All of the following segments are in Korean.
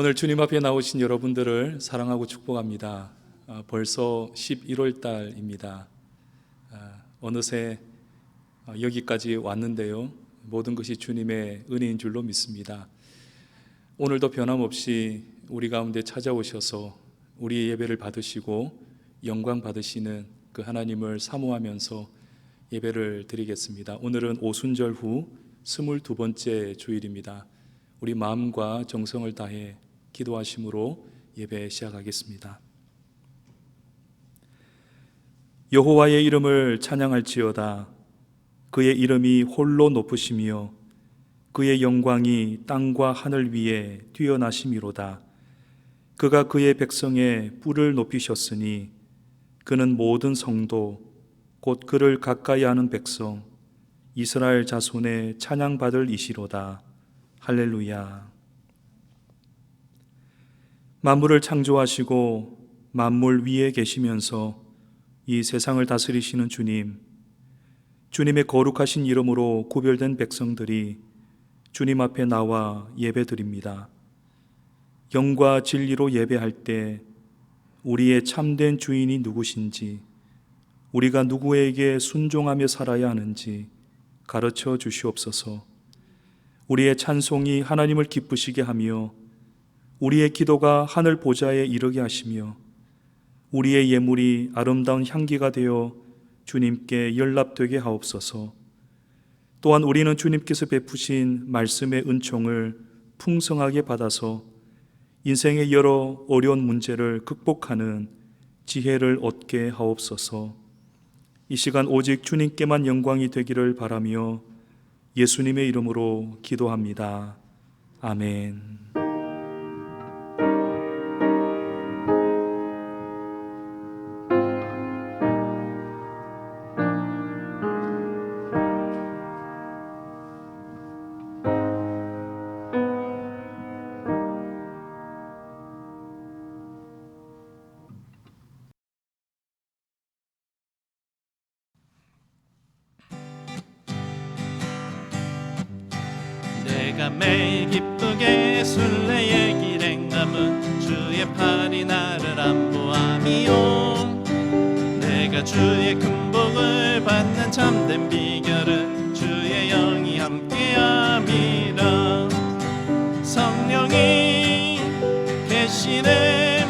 오늘 주님 앞에 나오신 여러분들을 사랑하고 축복합니다. 벌써 11월 달입니다. 어느새 여기까지 왔는데요. 모든 것이 주님의 은혜인 줄로 믿습니다. 오늘도 변함없이 우리 가운데 찾아오셔서 우리의 예배를 받으시고 영광 받으시는 그 하나님을 사모하면서 예배를 드리겠습니다. 오늘은 오순절 후 22번째 주일입니다. 우리 마음과 정성을 다해 기도하심으로 예배 시작하겠습니다. 여호와의 이름을 찬양할지어다. 그의 이름이 홀로 높으시며 그의 영광이 땅과 하늘 위에 뛰어나심이로다. 그가 그의 백성의 뿔을 높이셨으니 그는 모든 성도 곧 그를 가까이 하는 백성 이스라엘 자손의 찬양받을 이시로다. 할렐루야. 만물을 창조하시고 만물 위에 계시면서 이 세상을 다스리시는 주님, 주님의 거룩하신 이름으로 구별된 백성들이 주님 앞에 나와 예배드립니다. 영과 진리로 예배할 때 우리의 참된 주인이 누구신지, 우리가 누구에게 순종하며 살아야 하는지 가르쳐 주시옵소서. 우리의 찬송이 하나님을 기쁘시게 하며 우리의 기도가 하늘 보좌에 이르게 하시며 우리의 예물이 아름다운 향기가 되어 주님께 연락되게 하옵소서. 또한 우리는 주님께서 베푸신 말씀의 은총을 풍성하게 받아서 인생의 여러 어려운 문제를 극복하는 지혜를 얻게 하옵소서. 이 시간 오직 주님께만 영광이 되기를 바라며 예수님의 이름으로 기도합니다. 아멘. 내가 매일 기쁘게 순례의 길 행함은 주의 팔이 나를 안보함이요. 내가 주의 큰 복을 받는 참된 비결은 주의 영이 함께함이라. 성령이 계시네,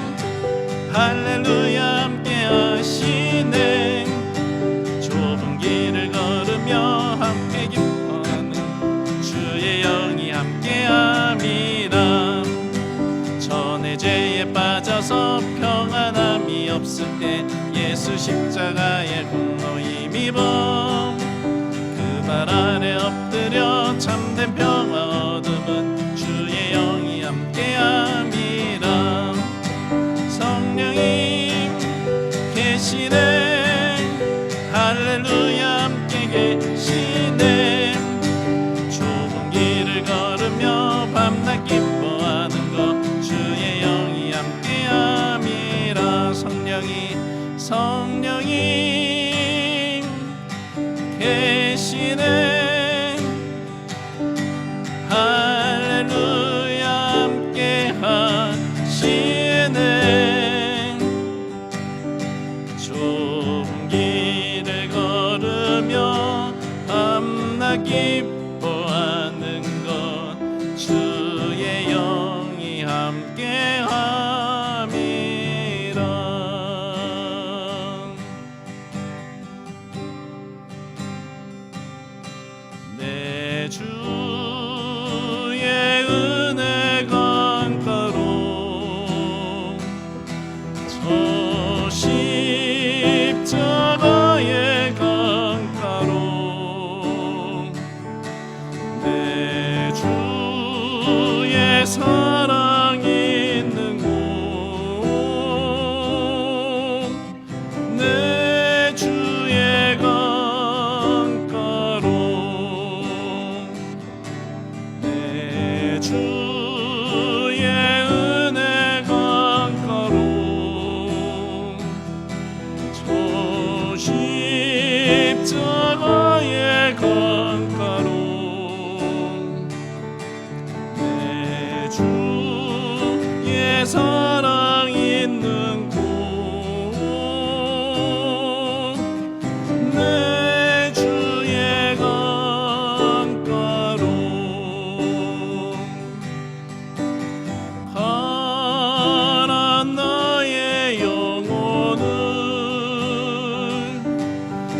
할렐루야 함께하시네. 좁은 길을 걸으며 함께 기뻐하는 주의 영이 함께함이라. 전에 죄에 빠져서 평안함이 없을 때 예수 십자가의 공로 힘입어 그 발 아래 엎드려 참된 평화 얻음은 주의 영이 함께함이라. 성령이 계시네, 할렐루야 함께 계시네. 좁은 길을 걸으며 밤낮 기뻐하는 것 주의 영이 함께함이라. 성령이 계시네, 할렐루야 함께 하시네. 좁은 길을 걸으며 밤낮 기뻐하는 것 주의 영이 함께함이라. 내 주의 은혜 강가로 저 십자가의 강가로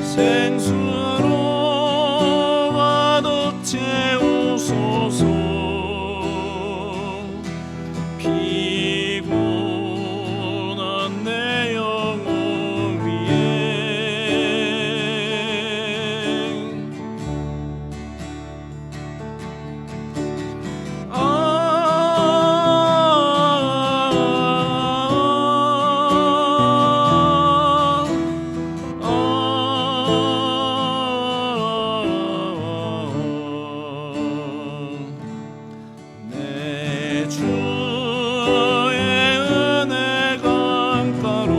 생수로 가득 채우소서. 피곤한 내 영혼 위에 내 주의 은혜 강가로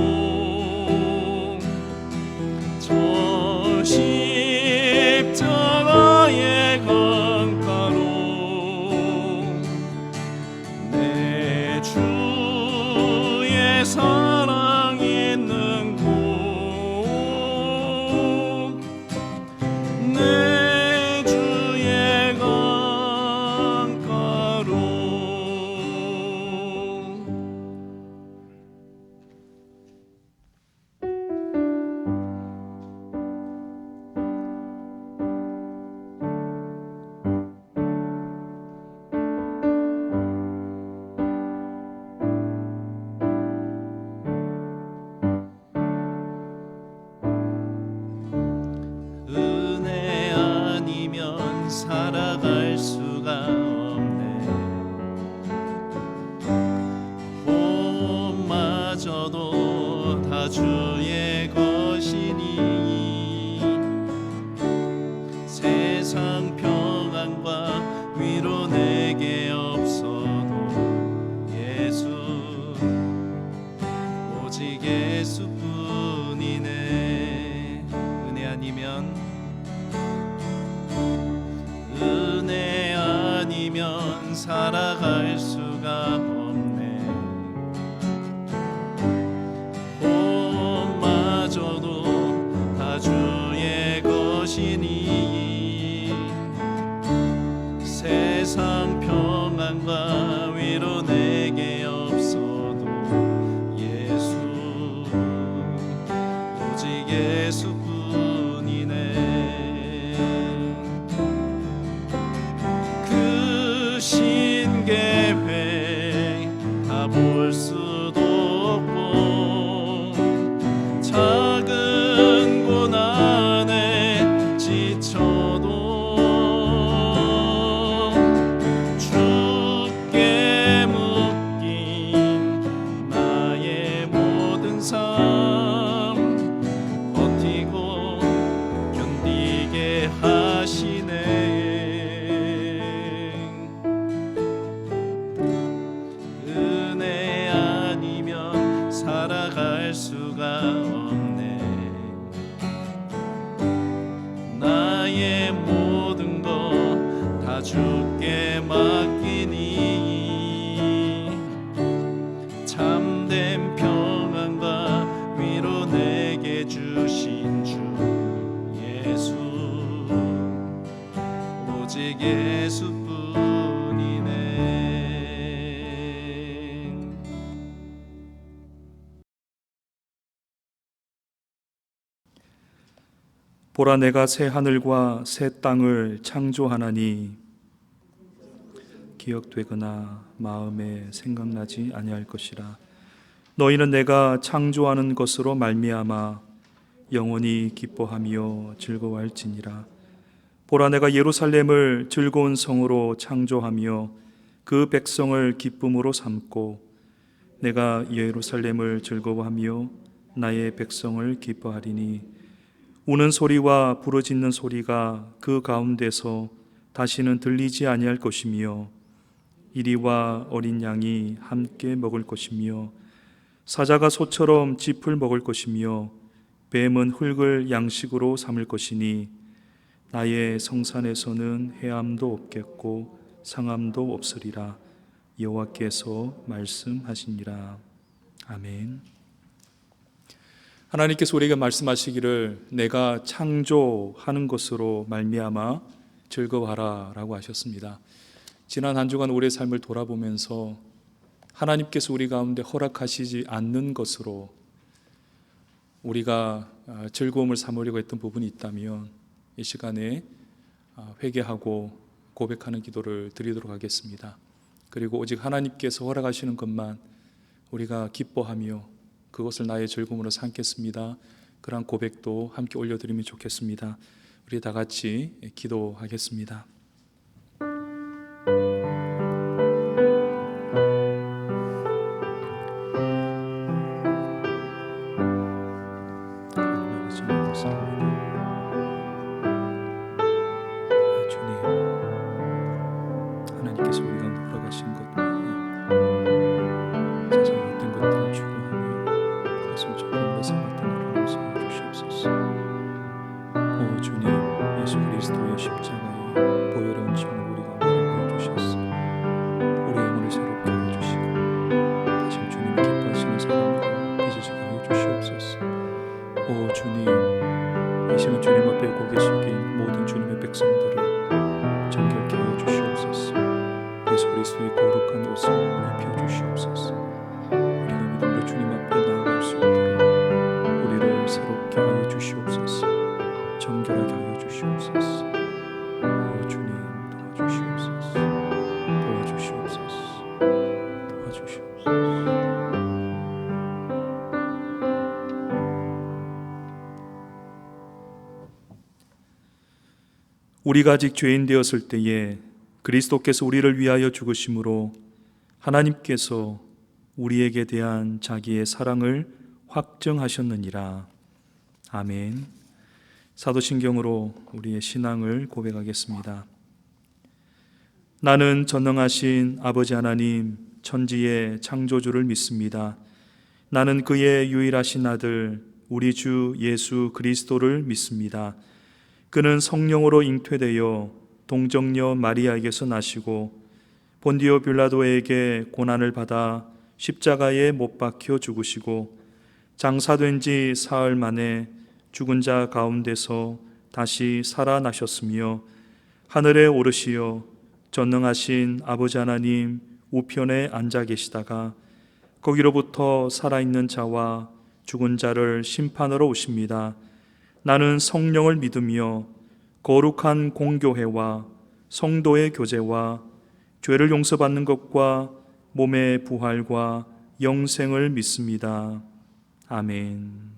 저 십자가의 강가로 내 주의 사랑 있는 곳 내 주의 강가로 은혜 아니면 살아갈 수가 없네. 호흡마저도 다 주의 것이니 세상 평안과 위로 내게 없어도 예수 오직 예수뿐이네. 은혜 아니면 살아갈 수가 없네. 호흡마저도 다 주의 것이니 세상 평안과 위로 내게 없어도 예수 오직 예수뿐이네. 그 신계획 다 볼 수도 없고 작은 고난에 지쳐도 주께 묶인 나의 모든 삶 버티고 견디게 하시네. 은혜 아니면 살아갈 수가 없네. 나의 모든 것 다 주께 맡기니 참된 평안과 위로 내게 주신 주 예수 오직 예수뿐이네. 보라, 내가 새 하늘과 새 땅을 창조하나니 기억되거나 마음에 생각나지 아니할 것이라. 너희는 내가 창조하는 것으로 말미암아 영원히 기뻐하며 즐거워할지니라. 보라, 내가 예루살렘을 즐거운 성으로 창조하며 그 백성을 기쁨으로 삼고 내가 예루살렘을 즐거워하며 나의 백성을 기뻐하리니 우는 소리와 부르짖는 소리가 그 가운데서 다시는 들리지 아니할 것이며 이리와 어린 양이 함께 먹을 것이며 사자가 소처럼 짚을 먹을 것이며 뱀은 흙을 양식으로 삼을 것이니 나의 성산에서는 해함도 없겠고 상함도 없으리라. 여호와께서 말씀하시니라. 아멘. 하나님께서 우리에게 말씀하시기를 내가 창조하는 것으로 말미암아 즐거워하라 라고 하셨습니다. 지난 한 주간 우리의 삶을 돌아보면서 하나님께서 우리 가운데 허락하시지 않는 것으로 우리가 즐거움을 삼으려고 했던 부분이 있다면 이 시간에 회개하고 고백하는 기도를 드리도록 하겠습니다. 그리고 오직 하나님께서 허락하시는 것만 우리가 기뻐하며 그것을 나의 즐거움으로 삼겠습니다. 그러한 고백도 함께 올려드리면 좋겠습니다. 우리 다 같이 기도하겠습니다. 하나님께서 우리 가운데 허락하신 것 세상 어떤 것들을 추구하며 그것을 즐거움으로 삼았던 일을 용서해 주시옵소서. 오 주님, 예수 그리스도의 십자가의 보혈의 은총을 우리 가운데 허락해 주셨소. 우리의 영혼을 새롭게 하여 주시고 다시 주님이 기뻐하시는 사람으로 빚어지게 하여 주시옵소서. 오 주님, 이 시간 주님 앞에 고개 숙인 모든 주님의 백성들을 정결케 하여 주시옵소서. 예수 그리스도의 거룩한 옷을 입혀 주시옵소서. 우리가 믿음으로 주님 앞에 나아갈 수 있도록 우리를 새롭게 하여 주시옵소서. 정결하게 하여 주시옵소서. 오 주님, 도와주시옵소서. 도와주시옵소서. 도와주시옵소서. 우리가 아직 죄인 되었을 때에 그리스도께서 우리를 위하여 죽으심으로 하나님께서 우리에게 대한 자기의 사랑을 확정하셨느니라. 아멘. 사도신경으로 우리의 신앙을 고백하겠습니다. 나는 전능하신 아버지 하나님 천지의 창조주를 믿습니다. 나는 그의 유일하신 아들 우리 주 예수 그리스도를 믿습니다. 그는 성령으로 잉태되어 동정녀 마리아에게서 나시고 본디오 빌라도에게 고난을 받아 십자가에 못 박혀 죽으시고 장사된 지 사흘 만에 죽은 자 가운데서 다시 살아나셨으며 하늘에 오르시어 전능하신 아버지 하나님 우편에 앉아 계시다가 거기로부터 살아있는 자와 죽은 자를 심판하러 오십니다. 나는 성령을 믿으며 거룩한 공교회와 성도의 교제와 죄를 용서받는 것과 몸의 부활과 영생을 믿습니다. 아멘.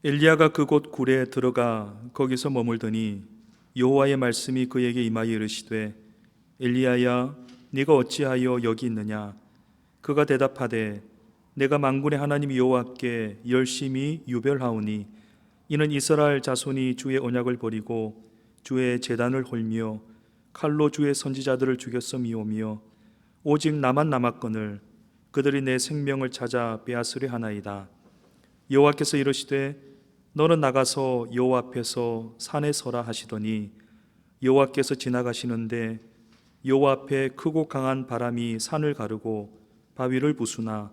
엘리야가 그곳 굴에 들어가 거기서 머물더니 여호와의 말씀이 그에게 임하여 이르시되 엘리야야 네가 어찌하여 여기 있느냐. 그가 대답하되 내가 만군의 하나님 여호와께 열심히 유별하오니 이는 이스라엘 자손이 주의 언약을 버리고 주의 제단을 헐며 칼로 주의 선지자들을 죽였음이오며 오직 나만 남았거늘 그들이 내 생명을 찾아 빼앗으려 하나이다. 여호와께서 이르시되 너는 나가서 여호와 앞에서 산에 서라 하시더니 여호와께서 지나가시는데 여호와 앞에 크고 강한 바람이 산을 가르고 바위를 부수나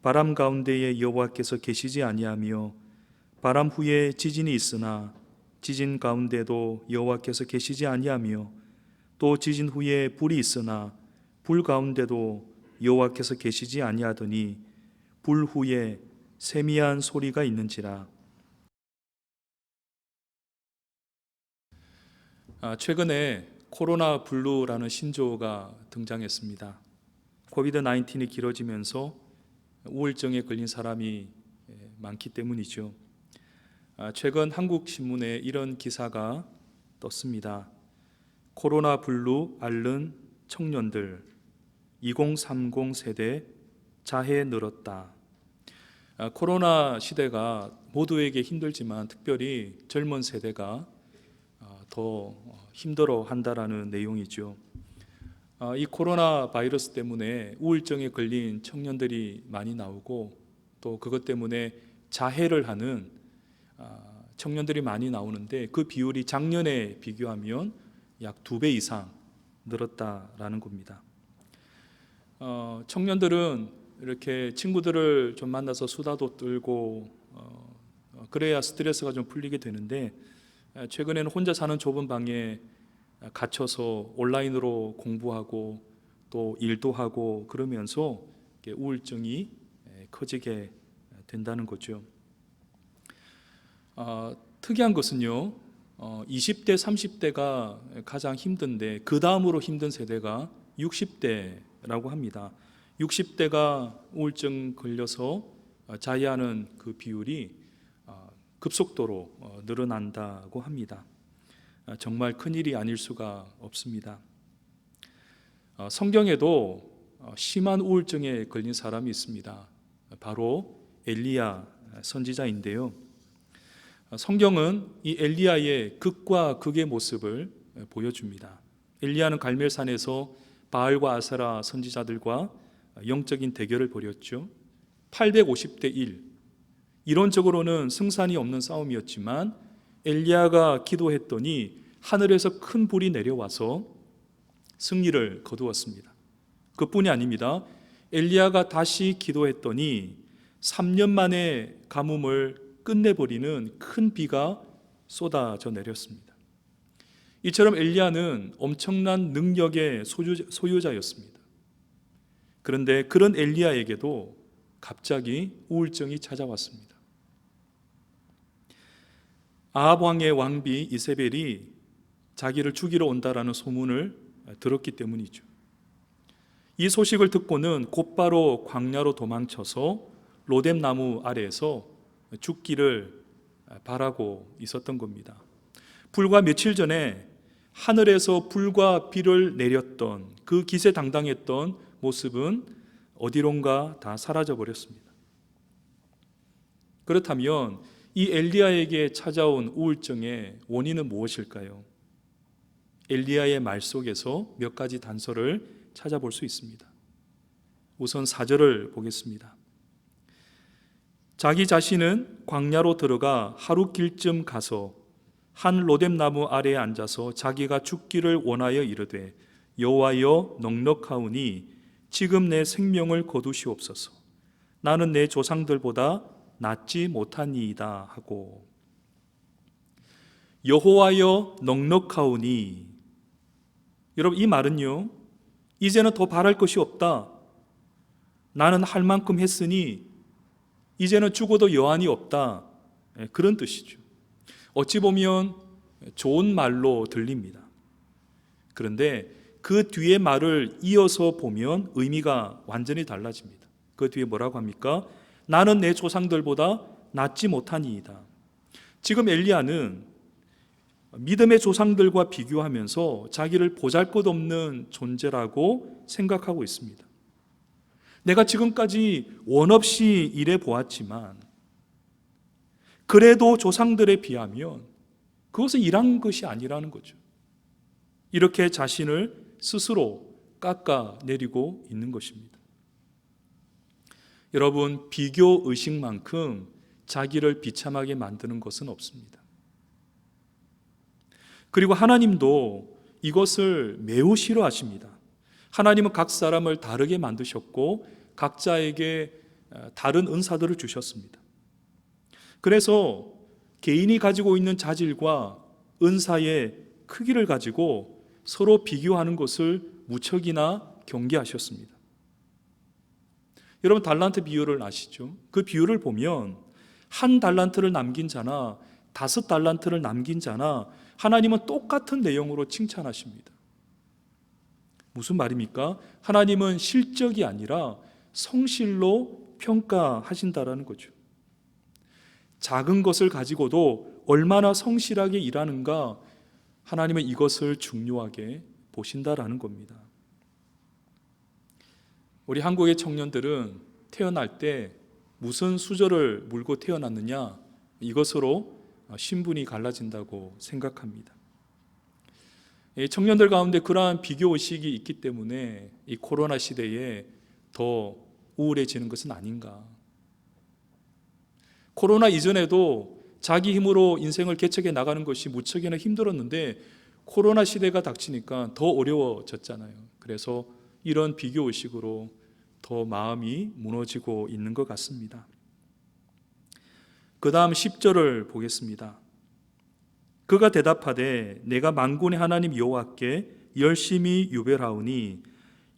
바람 가운데에 여호와께서 계시지 아니하며 바람 후에 지진이 있으나 지진 가운데도 여호와께서 계시지 아니하며 또 지진 후에 불이 있으나 불 가운데도 여호와께서 계시지 아니하더니 불 후에 세미한 소리가 있는지라. 최근에 코로나 블루라는 신조어가 등장했습니다. 코비드 19이 길어지면서 우울증에 걸린 사람이 많기 때문이죠. 최근 한국 신문에 이런 기사가 떴습니다. 코로나 블루 앓는 청년들 2030 세대 자해 늘었다. 코로나 시대가 모두에게 힘들지만 특별히 젊은 세대가 더 힘들어 한다라는 내용이죠. 이 코로나 바이러스 때문에 우울증에 걸린 청년들이 많이 나오고 또 그것 때문에 자해를 하는 청년들이 많이 나오는데 그 비율이 작년에 비교하면 약 2배 이상 늘었다라는 겁니다. 청년들은 이렇게 친구들을 좀 만나서 수다도 떨고 그래야 스트레스가 좀 풀리게 되는데 최근에는 혼자 사는 좁은 방에 갇혀서 온라인으로 공부하고 또 일도 하고 그러면서 우울증이 커지게 된다는 거죠. 특이한 것은요, 20대, 30대가 가장 힘든데 그 다음으로 힘든 세대가 60대라고 합니다. 60대가 우울증 걸려서 자해하는 그 비율이 급속도로 늘어난다고 합니다. 정말 큰일이 아닐 수가 없습니다. 성경에도 심한 우울증에 걸린 사람이 있습니다. 바로 엘리야 선지자인데요. 성경은 이 엘리야의 극과 극의 모습을 보여줍니다. 엘리야는 갈멜산에서 바알과 아세라 선지자들과 영적인 대결을 벌였죠. 850대 1. 이론적으로는 승산이 없는 싸움이었지만 엘리야가 기도했더니 하늘에서 큰 불이 내려와서 승리를 거두었습니다. 그뿐이 아닙니다. 엘리야가 다시 기도했더니 3년 만에 가뭄을 끝내버리는 큰 비가 쏟아져 내렸습니다. 이처럼 엘리야는 엄청난 능력의 소유자였습니다. 그런데 그런 엘리야에게도 갑자기 우울증이 찾아왔습니다. 아합 왕의 왕비 이세벨이 자기를 죽이러 온다라는 소문을 들었기 때문이죠. 이 소식을 듣고는 곧바로 광야로 도망쳐서 로뎀 나무 아래에서 죽기를 바라고 있었던 겁니다. 불과 며칠 전에 하늘에서 불과 비를 내렸던 그 기세당당했던 모습은 어디론가 다 사라져 버렸습니다. 그렇다면 이 엘리야에게 찾아온 우울증의 원인은 무엇일까요? 엘리야의 말 속에서 몇 가지 단서를 찾아볼 수 있습니다. 우선 4절을 보겠습니다. 자기 자신은 광야로 들어가 하루 길쯤 가서 한 로뎀 나무 아래에 앉아서 자기가 죽기를 원하여 이르되 여호와여 넉넉하오니 지금 내 생명을 거두시옵소서. 나는 내 조상들보다 낫지 못하니이다 하고, 여호와여 넉넉하오니, 여러분 이 말은요, 이제는 더 바랄 것이 없다. 나는 할 만큼 했으니 이제는 죽어도 여한이 없다. 그런 뜻이죠. 어찌 보면 좋은 말로 들립니다. 그런데 그 뒤에 말을 이어서 보면 의미가 완전히 달라집니다. 그 뒤에 뭐라고 합니까? 나는 내 조상들보다 낫지 못하니이다. 지금 엘리야는 믿음의 조상들과 비교하면서 자기를 보잘것없는 존재라고 생각하고 있습니다. 내가 지금까지 원 없이 일해 보았지만 그래도 조상들에 비하면 그것은 일한 것이 아니라는 거죠. 이렇게 자신을 스스로 깎아내리고 있는 것입니다. 여러분, 비교 의식만큼 자기를 비참하게 만드는 것은 없습니다. 그리고 하나님도 이것을 매우 싫어하십니다. 하나님은 각 사람을 다르게 만드셨고 각자에게 다른 은사들을 주셨습니다. 그래서 개인이 가지고 있는 자질과 은사의 크기를 가지고 서로 비교하는 것을 무척이나 경계하셨습니다. 여러분, 달란트 비유를 아시죠? 그 비유를 보면 한 달란트를 남긴 자나 5달란트를 남긴 자나 하나님은 똑같은 내용으로 칭찬하십니다. 무슨 말입니까? 하나님은 실적이 아니라 성실로 평가하신다라는 거죠. 작은 것을 가지고도 얼마나 성실하게 일하는가, 하나님은 이것을 중요하게 보신다라는 겁니다. 우리 한국의 청년들은 태어날 때 무슨 수저를 물고 태어났느냐, 이것으로 신분이 갈라진다고 생각합니다. 청년들 가운데 그러한 비교의식이 있기 때문에 이 코로나 시대에 더 우울해지는 것은 아닌가. 코로나 이전에도 자기 힘으로 인생을 개척해 나가는 것이 무척이나 힘들었는데 코로나 시대가 닥치니까 더 어려워졌잖아요. 그래서 이런 비교의식으로 더 마음이 무너지고 있는 것 같습니다. 그 다음 10절을 보겠습니다. 그가 대답하되 내가 만군의 하나님 여호와께 열심히 유별하오니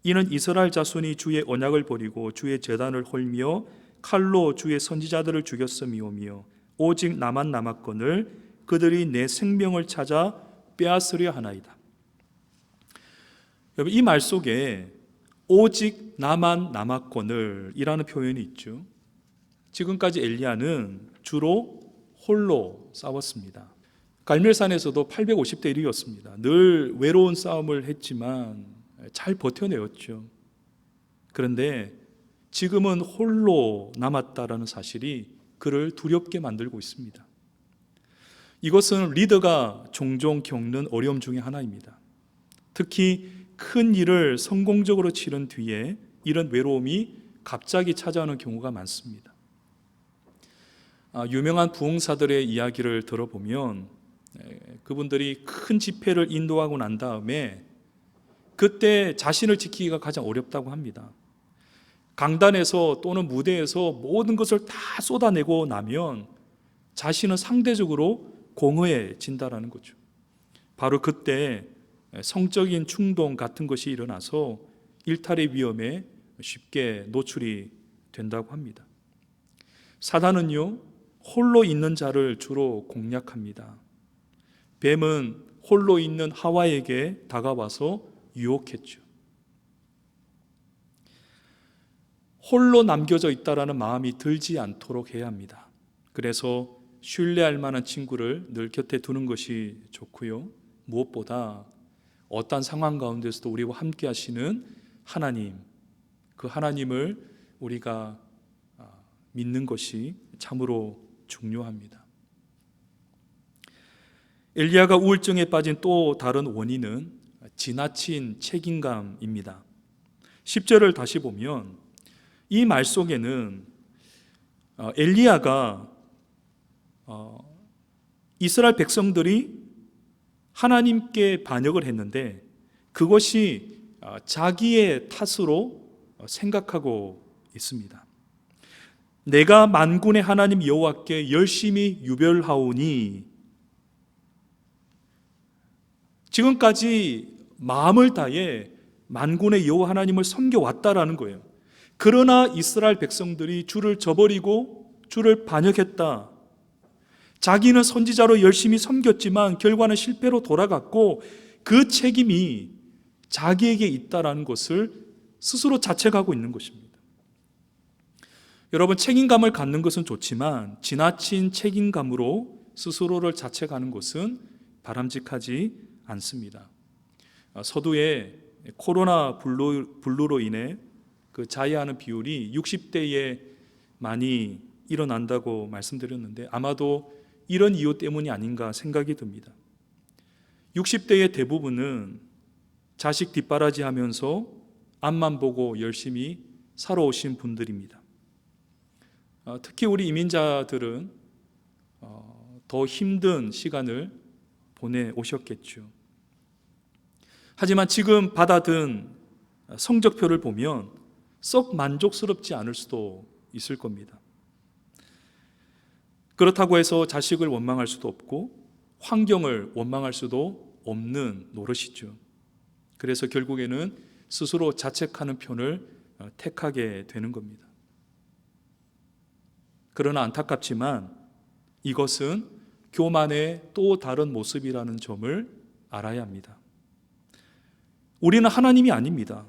이는 이스라엘 자손이 주의 언약을 버리고 주의 제단을 헐며 칼로 주의 선지자들을 죽였음이오며 오직 나만 남았거늘 그들이 내 생명을 찾아 빼앗으려 하나이다. 여러분, 이 말 속에 오직 나만 남았거늘 이라는 표현이 있죠. 지금까지 엘리야는 주로 홀로 싸웠습니다. 갈멜산에서도 850대 1이었습니다. 늘 외로운 싸움을 했지만 잘 버텨내었죠. 그런데 지금은 홀로 남았다라는 사실이 그를 두렵게 만들고 있습니다. 이것은 리더가 종종 겪는 어려움 중에 하나입니다. 특히 큰 일을 성공적으로 치른 뒤에 이런 외로움이 갑자기 찾아오는 경우가 많습니다. 유명한 부흥사들의 이야기를 들어보면 그분들이 큰 집회를 인도하고 난 다음에 그때 자신을 지키기가 가장 어렵다고 합니다. 강단에서 또는 무대에서 모든 것을 다 쏟아내고 나면 자신은 상대적으로 공허해진다라는 거죠. 바로 그때 성적인 충동 같은 것이 일어나서 일탈의 위험에 쉽게 노출이 된다고 합니다. 사단은요, 홀로 있는 자를 주로 공략합니다. 뱀은 홀로 있는 하와에게 다가와서 유혹했죠. 홀로 남겨져 있다라는 마음이 들지 않도록 해야 합니다. 그래서 신뢰할 만한 친구를 늘 곁에 두는 것이 좋고요. 무엇보다 어떤 상황 가운데서도 우리와 함께 하시는 하나님, 그 하나님을 우리가 믿는 것이 참으로 중요합니다. 엘리야가 우울증에 빠진 또 다른 원인은 지나친 책임감입니다. 10절을 다시 보면 이 말 속에는 엘리야가 이스라엘 백성들이 하나님께 반역을 했는데 그것이 자기의 탓으로 생각하고 있습니다. 내가 만군의 하나님 여호와께 열심히 유별하오니, 지금까지 마음을 다해 만군의 여호와 하나님을 섬겨왔다라는 거예요. 그러나 이스라엘 백성들이 주를 저버리고 주를 반역했다. 자기는 선지자로 열심히 섬겼지만 결과는 실패로 돌아갔고 그 책임이 자기에게 있다라는 것을 스스로 자책하고 있는 것입니다. 여러분, 책임감을 갖는 것은 좋지만 지나친 책임감으로 스스로를 자책하는 것은 바람직하지 않습니다. 서두에 코로나 블루로 인해 그 자해하는 비율이 60대에 많이 일어난다고 말씀드렸는데 아마도 이런 이유 때문이 아닌가 생각이 듭니다. 60대의 대부분은 자식 뒷바라지하면서 앞만 보고 열심히 살아오신 분들입니다. 특히 우리 이민자들은 더 힘든 시간을 보내오셨겠죠. 하지만 지금 받아든 성적표를 보면 썩 만족스럽지 않을 수도 있을 겁니다. 그렇다고 해서 자식을 원망할 수도 없고 환경을 원망할 수도 없는 노릇이죠. 그래서 결국에는 스스로 자책하는 편을 택하게 되는 겁니다. 그러나 안타깝지만 이것은 교만의 또 다른 모습이라는 점을 알아야 합니다. 우리는 하나님이 아닙니다.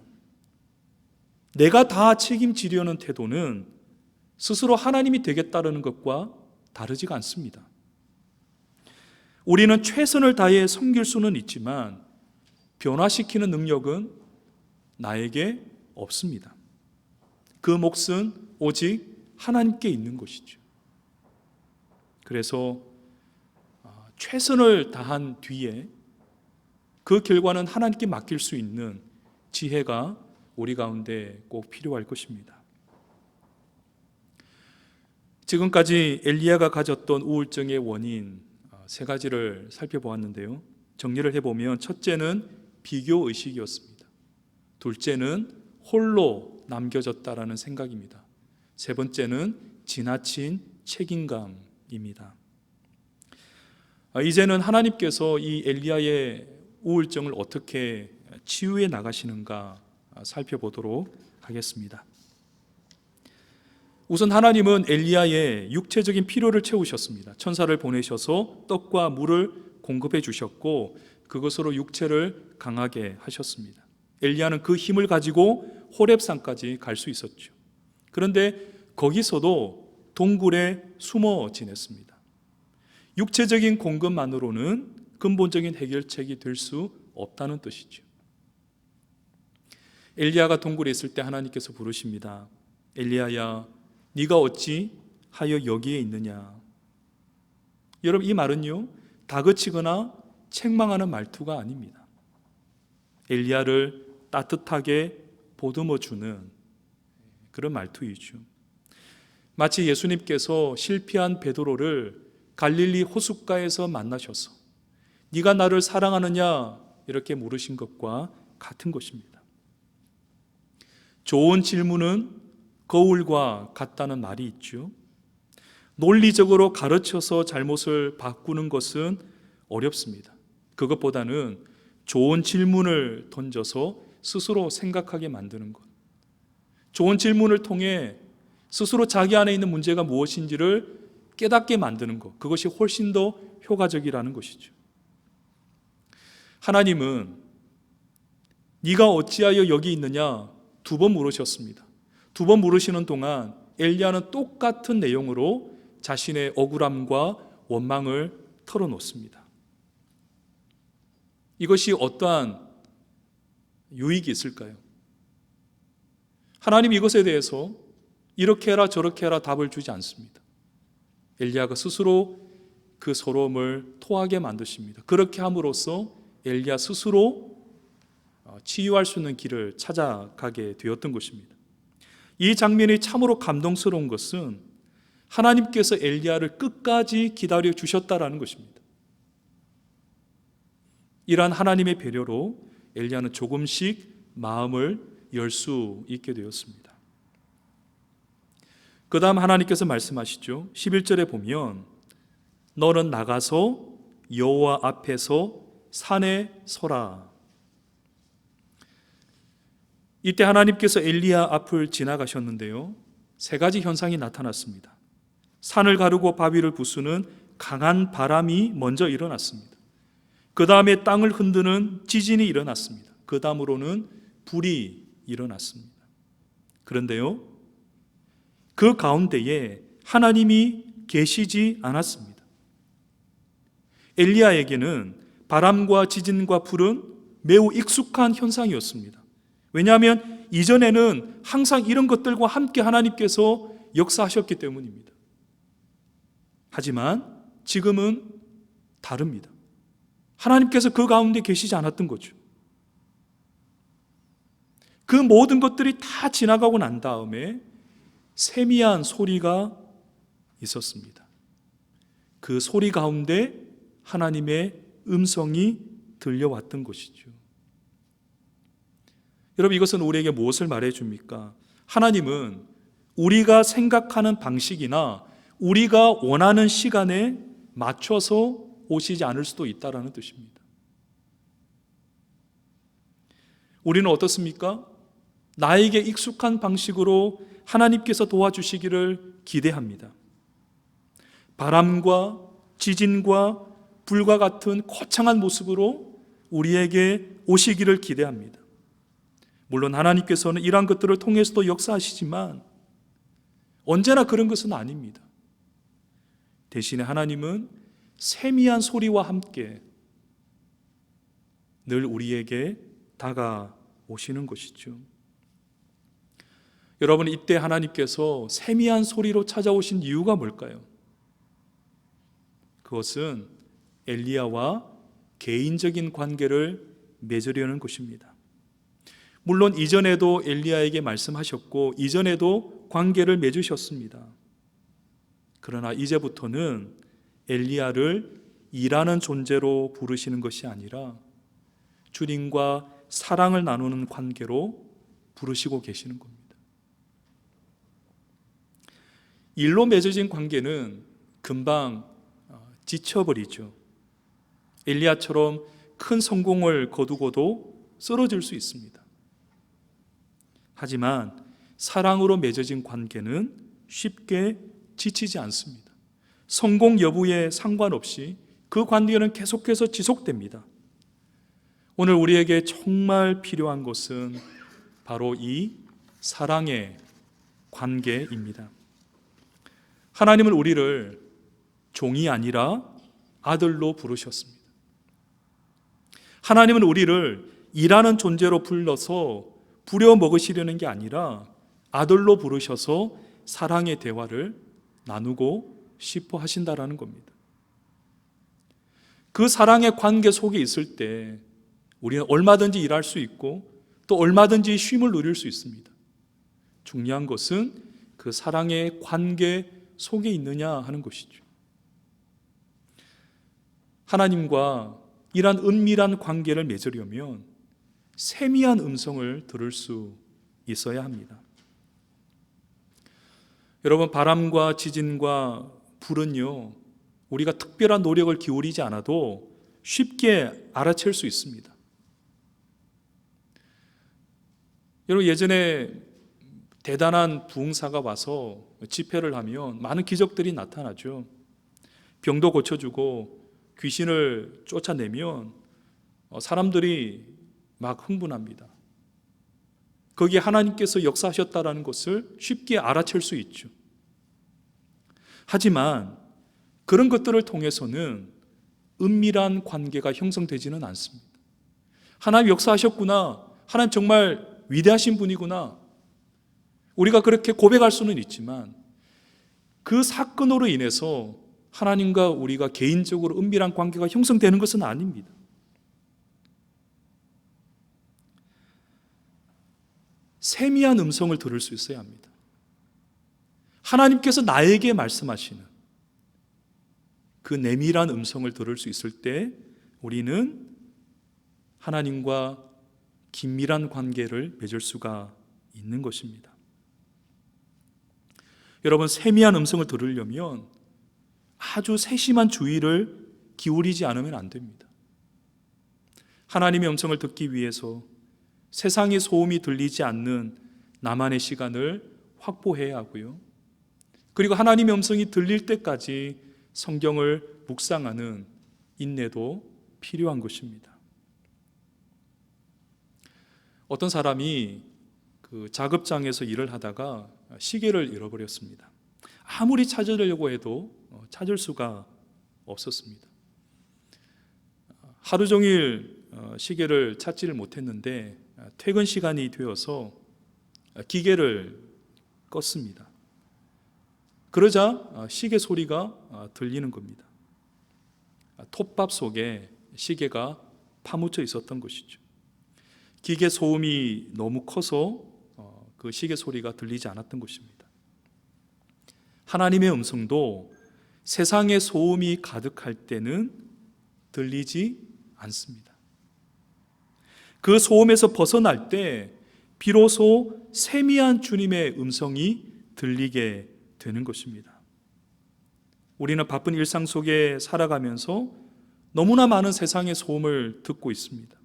내가 다 책임지려는 태도는 스스로 하나님이 되겠다는 것과 다르지가 않습니다. 우리는 최선을 다해 섬길 수는 있지만 변화시키는 능력은 나에게 없습니다. 그 몫은 오직 하나님께 있는 것이죠. 그래서 최선을 다한 뒤에 그 결과는 하나님께 맡길 수 있는 지혜가 우리 가운데 꼭 필요할 것입니다. 지금까지 엘리야가 가졌던 우울증의 원인 세 가지를 살펴보았는데요. 정리를 해보면 첫째는 비교의식이었습니다. 둘째는 홀로 남겨졌다라는 생각입니다. 세 번째는 지나친 책임감입니다. 이제는 하나님께서 이 엘리야의 우울증을 어떻게 치유해 나가시는가 살펴보도록 하겠습니다. 우선 하나님은 엘리야의 육체적인 필요를 채우셨습니다. 천사를 보내셔서 떡과 물을 공급해 주셨고 그것으로 육체를 강하게 하셨습니다. 엘리야는 그 힘을 가지고 호렙산까지 갈 수 있었죠. 그런데 거기서도 동굴에 숨어 지냈습니다. 육체적인 공급만으로는 근본적인 해결책이 될 수 없다는 뜻이죠. 엘리야가 동굴에 있을 때 하나님께서 부르십니다. 엘리야야, 네가 어찌 하여 여기에 있느냐. 여러분, 이 말은요 다그치거나 책망하는 말투가 아닙니다. 엘리야를 따뜻하게 보듬어주는 그런 말투이죠. 마치 예수님께서 실패한 베드로를 갈릴리 호숫가에서 만나셔서 네가 나를 사랑하느냐 이렇게 물으신 것과 같은 것입니다. 좋은 질문은 거울과 같다는 말이 있죠. 논리적으로 가르쳐서 잘못을 바꾸는 것은 어렵습니다. 그것보다는 좋은 질문을 던져서 스스로 생각하게 만드는 것, 좋은 질문을 통해 스스로 자기 안에 있는 문제가 무엇인지를 깨닫게 만드는 것, 그것이 훨씬 더 효과적이라는 것이죠. 하나님은 네가 어찌하여 여기 있느냐 2번 물으셨습니다. 2번 물으시는 동안 엘리야는 똑같은 내용으로 자신의 억울함과 원망을 털어놓습니다. 이것이 어떠한 유익이 있을까요? 하나님 이것에 대해서 이렇게 해라 저렇게 해라 답을 주지 않습니다. 엘리야가 스스로 그 서러움을 토하게 만드십니다. 그렇게 함으로써 엘리야 스스로 치유할 수 있는 길을 찾아가게 되었던 것입니다. 이 장면이 참으로 감동스러운 것은 하나님께서 엘리야를 끝까지 기다려 주셨다라는 것입니다. 이러한 하나님의 배려로 엘리야는 조금씩 마음을 열 수 있게 되었습니다. 그 다음 하나님께서 말씀하시죠. 11절에 보면 너는 나가서 여호와 앞에서 산에 서라. 이때 하나님께서 엘리야 앞을 지나가셨는데요, 3가지 현상이 나타났습니다. 산을 가르고 바위를 부수는 강한 바람이 먼저 일어났습니다. 그 다음에 땅을 흔드는 지진이 일어났습니다. 그 다음으로는 불이 일어났습니다. 그런데요, 그 가운데에 하나님이 계시지 않았습니다. 엘리야에게는 바람과 지진과 불은 매우 익숙한 현상이었습니다. 왜냐하면 이전에는 항상 이런 것들과 함께 하나님께서 역사하셨기 때문입니다. 하지만 지금은 다릅니다. 하나님께서 그 가운데 계시지 않았던 거죠. 그 모든 것들이 다 지나가고 난 다음에 세미한 소리가 있었습니다. 그 소리 가운데 하나님의 음성이 들려왔던 것이죠. 여러분, 이것은 우리에게 무엇을 말해줍니까? 하나님은 우리가 생각하는 방식이나 우리가 원하는 시간에 맞춰서 오시지 않을 수도 있다는 뜻입니다. 우리는 어떻습니까? 나에게 익숙한 방식으로 하나님께서 도와주시기를 기대합니다. 바람과 지진과 불과 같은 거창한 모습으로 우리에게 오시기를 기대합니다. 물론 하나님께서는 이러한 것들을 통해서도 역사하시지만 언제나 그런 것은 아닙니다. 대신에 하나님은 세미한 소리와 함께 늘 우리에게 다가오시는 것이죠. 여러분, 이때 하나님께서 세미한 소리로 찾아오신 이유가 뭘까요? 그것은 엘리야와 개인적인 관계를 맺으려는 것입니다. 물론 이전에도 엘리야에게 말씀하셨고 이전에도 관계를 맺으셨습니다. 그러나 이제부터는 엘리야를 일하는 존재로 부르시는 것이 아니라 주님과 사랑을 나누는 관계로 부르시고 계시는 겁니다. 일로 맺어진 관계는 금방 지쳐버리죠. 엘리야처럼 큰 성공을 거두고도 쓰러질 수 있습니다. 하지만 사랑으로 맺어진 관계는 쉽게 지치지 않습니다. 성공 여부에 상관없이 그 관계는 계속해서 지속됩니다. 오늘 우리에게 정말 필요한 것은 바로 이 사랑의 관계입니다. 하나님은 우리를 종이 아니라 아들로 부르셨습니다. 하나님은 우리를 일하는 존재로 불러서 부려먹으시려는 게 아니라 아들로 부르셔서 사랑의 대화를 나누고 싶어 하신다라는 겁니다. 그 사랑의 관계 속에 있을 때 우리는 얼마든지 일할 수 있고 또 얼마든지 쉼을 누릴 수 있습니다. 중요한 것은 그 사랑의 관계 속에 있느냐 하는 것이죠. 하나님과 이러한 은밀한 관계를 맺으려면 세미한 음성을 들을 수 있어야 합니다. 여러분, 바람과 지진과 불은요, 우리가 특별한 노력을 기울이지 않아도 쉽게 알아챌 수 있습니다. 여러분, 예전에 대단한 부흥사가 와서 집회를 하면 많은 기적들이 나타나죠. 병도 고쳐주고 귀신을 쫓아내면 사람들이 막 흥분합니다. 거기에 하나님께서 역사하셨다는 것을 쉽게 알아챌 수 있죠. 하지만 그런 것들을 통해서는 은밀한 관계가 형성되지는 않습니다. 하나님 역사하셨구나, 하나님 정말 위대하신 분이구나, 우리가 그렇게 고백할 수는 있지만 그 사건으로 인해서 하나님과 우리가 개인적으로 은밀한 관계가 형성되는 것은 아닙니다. 세미한 음성을 들을 수 있어야 합니다. 하나님께서 나에게 말씀하시는 그 내밀한 음성을 들을 수 있을 때 우리는 하나님과 긴밀한 관계를 맺을 수가 있는 것입니다. 여러분, 세미한 음성을 들으려면 아주 세심한 주의를 기울이지 않으면 안 됩니다. 하나님의 음성을 듣기 위해서 세상의 소음이 들리지 않는 나만의 시간을 확보해야 하고요. 그리고 하나님의 음성이 들릴 때까지 성경을 묵상하는 인내도 필요한 것입니다. 어떤 사람이 그 작업장에서 일을 하다가 시계를 잃어버렸습니다. 아무리 찾으려고 해도 찾을 수가 없었습니다. 하루 종일 시계를 찾지를 못했는데 퇴근 시간이 되어서 기계를 껐습니다. 그러자 시계 소리가 들리는 겁니다. 톱밥 속에 시계가 파묻혀 있었던 것이죠. 기계 소음이 너무 커서 그 시계 소리가 들리지 않았던 것입니다. 하나님의 음성도 세상의 소음이 가득할 때는 들리지 않습니다. 그 소음에서 벗어날 때 비로소 세미한 주님의 음성이 들리게 되는 것입니다. 우리는 바쁜 일상 속에 살아가면서 너무나 많은 세상의 소음을 듣고 있습니다.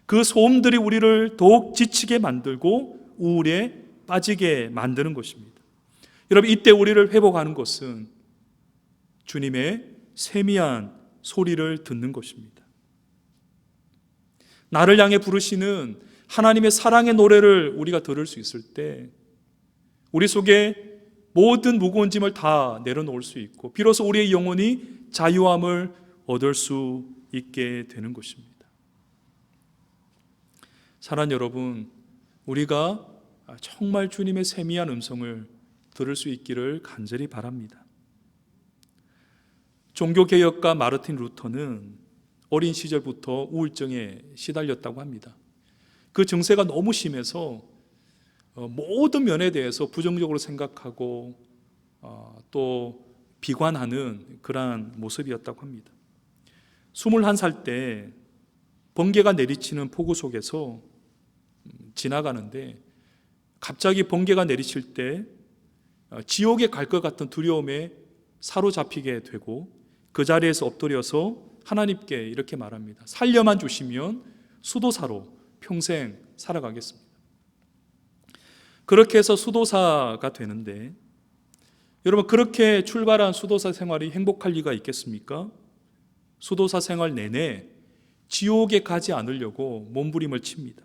그 소음들이 우리를 더욱 지치게 만들고 우울에 빠지게 만드는 것입니다. 여러분, 이때 우리를 회복하는 것은 주님의 세미한 소리를 듣는 것입니다. 나를 향해 부르시는 하나님의 사랑의 노래를 우리가 들을 수 있을 때 우리 속에 모든 무거운 짐을 다 내려놓을 수 있고 비로소 우리의 영혼이 자유함을 얻을 수 있게 되는 것입니다. 사랑하는 여러분, 우리가 정말 주님의 세미한 음성을 들을 수 있기를 간절히 바랍니다. 종교개혁가 마르틴 루터는 어린 시절부터 우울증에 시달렸다고 합니다. 그 증세가 너무 심해서 모든 면에 대해서 부정적으로 생각하고 또 비관하는 그러한 모습이었다고 합니다. 21살 때 번개가 내리치는 폭우 속에서 지나가는데 갑자기 번개가 내리칠 때 지옥에 갈 것 같은 두려움에 사로잡히게 되고 그 자리에서 엎드려서 하나님께 이렇게 말합니다. 살려만 주시면 수도사로 평생 살아가겠습니다. 그렇게 해서 수도사가 되는데 여러분, 그렇게 출발한 수도사 생활이 행복할 리가 있겠습니까? 수도사 생활 내내 지옥에 가지 않으려고 몸부림을 칩니다.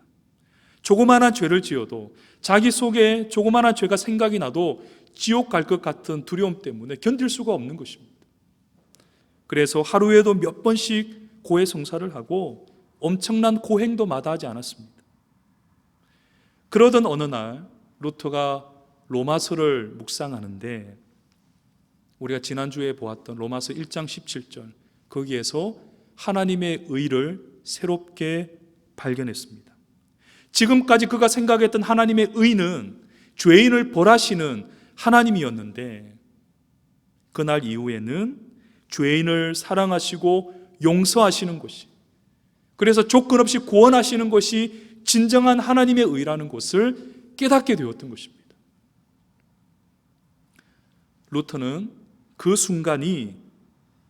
조그마한 죄를 지어도 자기 속에 조그마한 죄가 생각이 나도 지옥 갈 것 같은 두려움 때문에 견딜 수가 없는 것입니다. 그래서 하루에도 몇 번씩 고해성사를 하고 엄청난 고행도 마다하지 않았습니다. 그러던 어느 날 루터가 로마서를 묵상하는데 우리가 지난주에 보았던 로마서 1장 17절 거기에서 하나님의 의를 새롭게 발견했습니다. 지금까지 그가 생각했던 하나님의 의는 죄인을 벌하시는 하나님이었는데 그날 이후에는 죄인을 사랑하시고 용서하시는 것이, 그래서 조건 없이 구원하시는 것이 진정한 하나님의 의라는 것을 깨닫게 되었던 것입니다. 루터는 그 순간이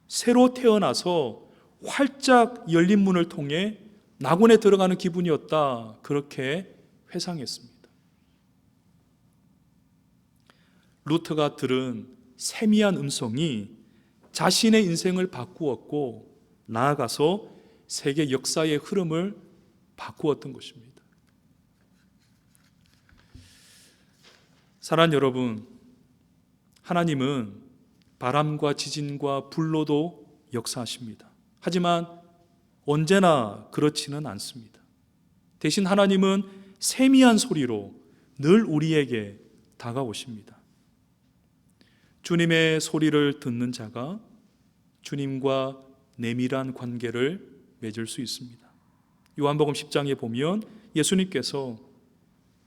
새로 태어나서 활짝 열린 문을 통해 낙원에 들어가는 기분이었다, 그렇게 회상했습니다. 루터가 들은 세미한 음성이 자신의 인생을 바꾸었고 나아가서 세계 역사의 흐름을 바꾸었던 것입니다. 사랑하는 여러분, 하나님은 바람과 지진과 불로도 역사하십니다. 하지만 언제나 그렇지는 않습니다. 대신 하나님은 세미한 소리로 늘 우리에게 다가오십니다. 주님의 소리를 듣는 자가 주님과 내밀한 관계를 맺을 수 있습니다. 요한복음 10장에 보면 예수님께서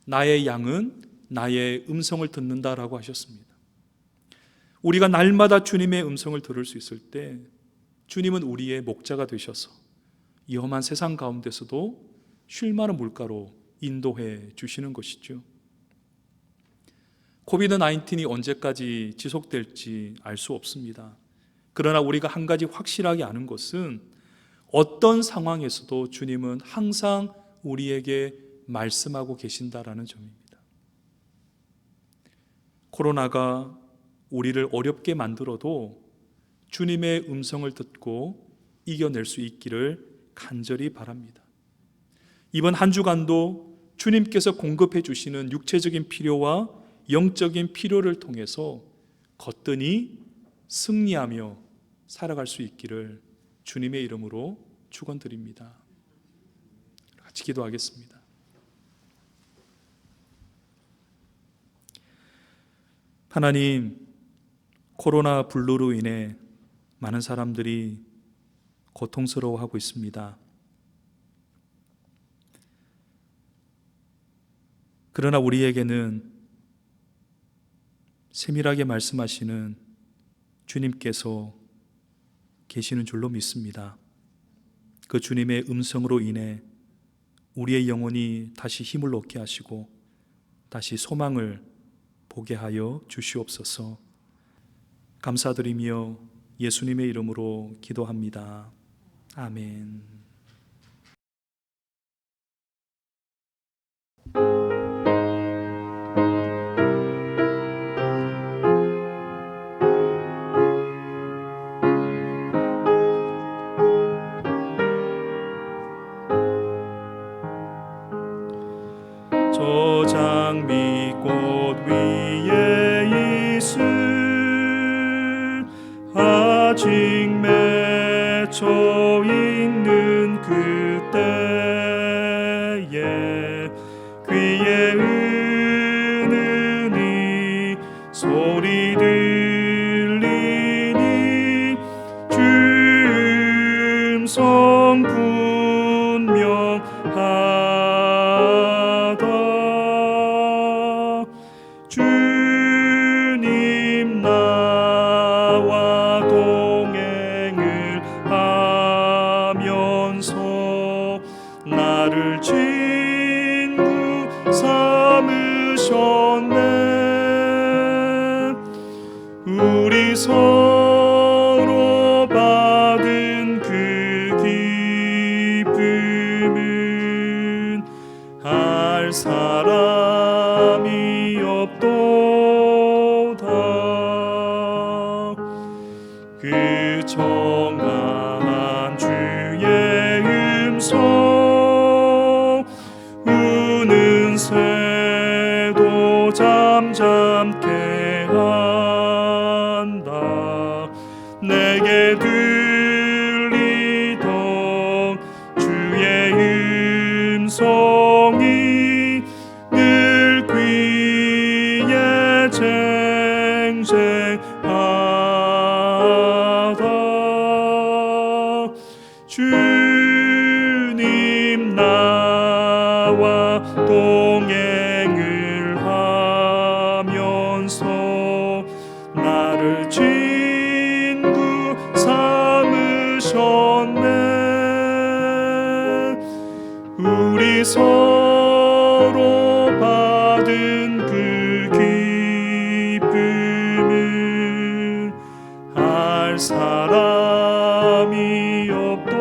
나의 양은 나의 음성을 듣는다라고 하셨습니다. 우리가 날마다 주님의 음성을 들을 수 있을 때 주님은 우리의 목자가 되셔서 이 험한 세상 가운데서도 쉴 만한 물가로 인도해 주시는 것이죠. 코비드-19이 언제까지 지속될지 알 수 없습니다. 그러나 우리가 한 가지 확실하게 아는 것은 어떤 상황에서도 주님은 항상 우리에게 말씀하고 계신다라는 점입니다. 코로나가 우리를 어렵게 만들어도 주님의 음성을 듣고 이겨낼 수 있기를 간절히 바랍니다. 이번 한 주간도 주님께서 공급해 주시는 육체적인 필요와 영적인 필요를 통해서 거뜬히 승리하며 살아갈 수 있기를 주님의 이름으로 축원드립니다. 같이 기도하겠습니다. 하나님, 코로나 블루로 인해 많은 사람들이 고통스러워하고 있습니다. 그러나 우리에게는 세밀하게 말씀하시는 주님께서 계시는 줄로 믿습니다. 그 주님의 음성으로 인해 우리의 영혼이 다시 힘을 얻게 하시고 다시 소망을 보게 하여 주시옵소서. 감사드리며 예수님의 이름으로 기도합니다. 아멘. 저 장미꽃 위에 있을 아직 맺혀 있는 그때에 귀에 은은히 소리 들리니 주의 음성 분명하다. 주님 나와 동행을 하면서 나를 친구 삼으셨네. 우리 서로 받은 그 기쁨은 할 사람이 없도다. 그 정한 주의 음성 우는 새도 잠잠케 한다. 내게 들리던 주의 음성이 늘 귀에 쟁쟁하다. 주님 나와 동행을 하면서 나를 친구 삼으셨네. 우리 서로 받은 그 기쁨은 할 사람이 없도다.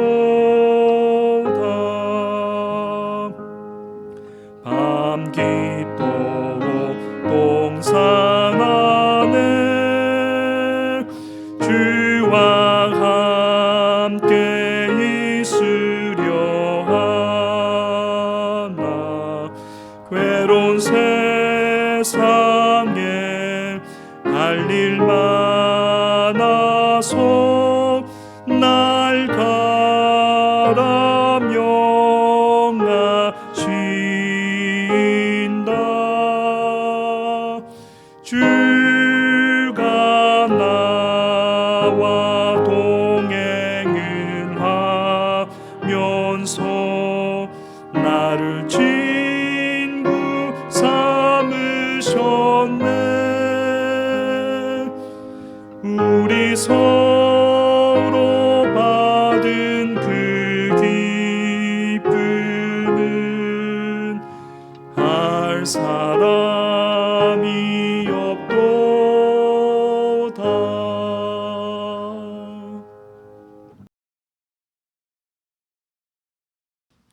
밤 깊도록 동산 안에 주와 함께 있으려 하나. 괴로운 세상에 할 일 많아서 날 가라 명하신다. 주가 나와 동행을 하면서 나를 친구 삼으셨네. 우리 서로 받은 그 기쁨은 할 사람이 없도다.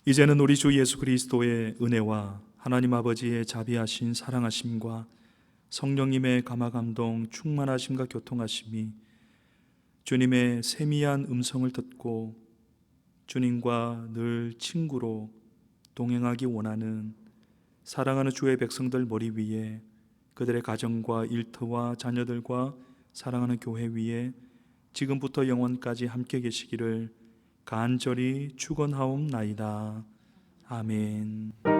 이제는 우리 주 예수 그리스도의 은혜와 하나님 아버지의 자비하신 사랑하심과 성령님의 감화감동 충만하심과 교통하심이 주님의 세미한 음성을 듣고 주님과 늘 친구로 동행하기 원하는 사랑하는 주의 백성들 머리 위에, 그들의 가정과 일터와 자녀들과 사랑하는 교회 위에 지금부터 영원까지 함께 계시기를 간절히 축원하옵나이다. 아멘.